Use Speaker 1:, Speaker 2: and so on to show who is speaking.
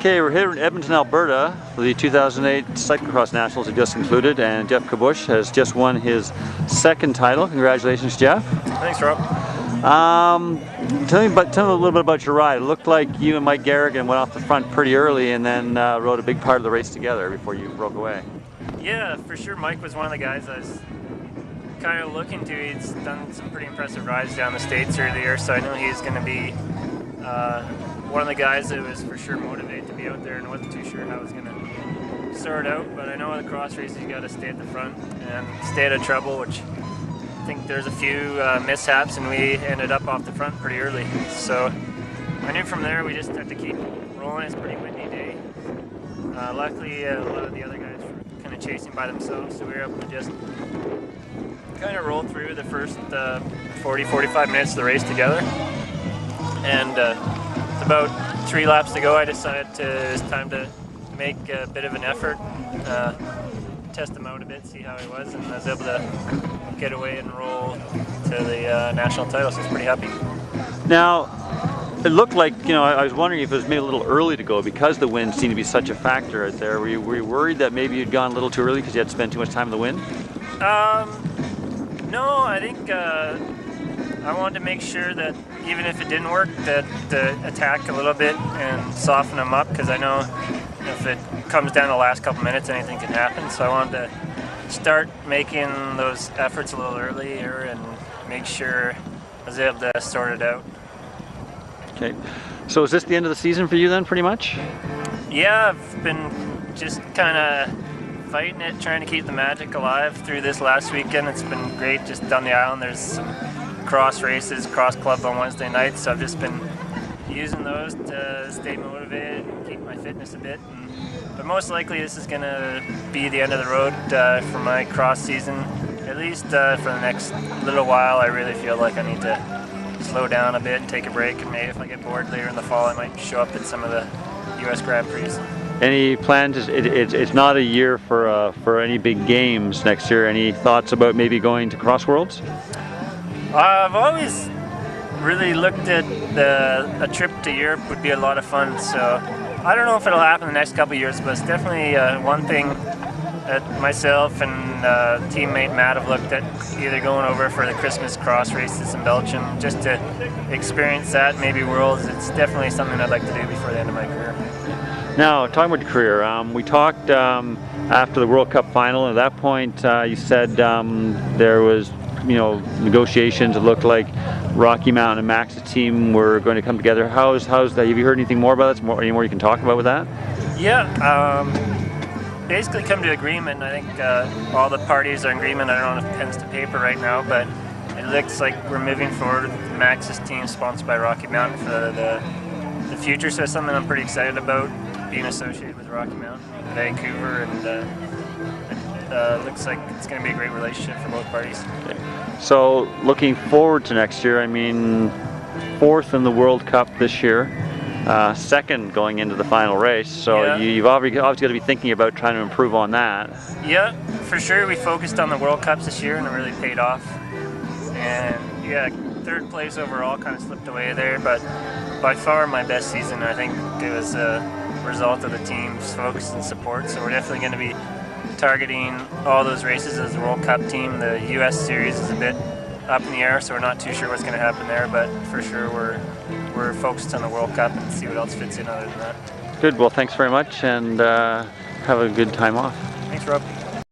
Speaker 1: Okay, we're here in Edmonton, Alberta. The 2008 cyclo-cross nationals have just concluded, and Geoff Kabush has just won his second title. Congratulations, Geoff.
Speaker 2: Thanks, Rob.
Speaker 1: Tell me a little bit about your ride. It looked like you and Mike Garrigan went off the front pretty early, and then rode a big part of the race together before you broke away.
Speaker 2: Yeah, for sure. Mike was one of the guys I was kind of looking to. He's done some pretty impressive rides down the States earlier, so I knew he was going to be one of the guys that was for sure motivated to be out there, and wasn't too sure how I was going to sort out. But I know in the cross races you got to stay at the front and stay out of trouble, which I think there's a few mishaps, and we ended up off the front pretty early. So I knew from there we just had to keep rolling. It's a pretty windy day. Luckily, a lot of the other guys were kind of chasing by themselves, so we were able to just kind of roll through the first 40-45 minutes of the race together. And with about 3 laps to go, I decided it was time to make a bit of an effort, test him out a bit, see how he was, and I was able to get away and roll to the national title, so I was pretty happy.
Speaker 1: Now, it looked like, I was wondering if it was maybe a little early to go because the wind seemed to be such a factor out there. Were you worried that maybe you'd gone a little too early because you had to spend too much time in the wind?
Speaker 2: No, I think I wanted to make sure that even if it didn't work, that attack a little bit and soften them up, because I know if it comes down to the last couple minutes, anything can happen. So I wanted to start making those efforts a little earlier and make sure I was able to sort it out.
Speaker 1: Okay, so is this the end of the season for you then, pretty much?
Speaker 2: Yeah, I've been just kind of fighting it, trying to keep the magic alive through this last weekend. It's been great just down the island. There's some cross races, cross club on Wednesday nights, so I've just been using those to stay motivated and keep my fitness a bit. But most likely this is going to be the end of the road for my cross season, at least for the next little while. I really feel like I need to slow down a bit and take a break, and maybe if I get bored later in the fall I might show up at some of the US Grand Prix.
Speaker 1: Any plans? It's not a year for any big games next year. Any thoughts about maybe going to Cross Worlds?
Speaker 2: I've always really looked at a trip to Europe would be a lot of fun, so I don't know if it'll happen in the next couple of years, but it's definitely one thing that myself and teammate Matt have looked at, either going over for the Christmas cross races in Belgium just to experience that, maybe Worlds. It's definitely something I'd like to do before the end of my career.
Speaker 1: Now, talking about your career, we talked after the World Cup final. At that point, you said there was, negotiations. It looked like Rocky Mountain and Max's team were going to come together. How's that? Have you heard anything more about that? Any more you can talk about with that?
Speaker 2: Yeah, basically come to agreement. I think all the parties are in agreement. I don't know if pen's to paper right now, but it looks like we're moving forward with Max's team, sponsored by Rocky Mountain, for the future. So it's something I'm pretty excited about, being associated with Rocky Mountain, Vancouver, and looks like it's going to be a great relationship for both parties.
Speaker 1: Okay. So looking forward to next year, 4th in the World Cup this year, 2nd going into the final race, so yeah. You've obviously got to be thinking about trying to improve on that.
Speaker 2: Yeah, for sure. We focused on the World Cups this year and it really paid off. And yeah, 3rd place overall kind of slipped away there, but by far my best season. I think it was a result of the team's focus and support, so we're definitely going to be targeting all those races as the World Cup team. The US series is a bit up in the air, so we're not too sure what's going to happen there, but for sure we're focused on the World Cup and see what else fits in other than that.
Speaker 1: Good. Well, thanks very much, and have a good time off.
Speaker 2: Thanks, Rob.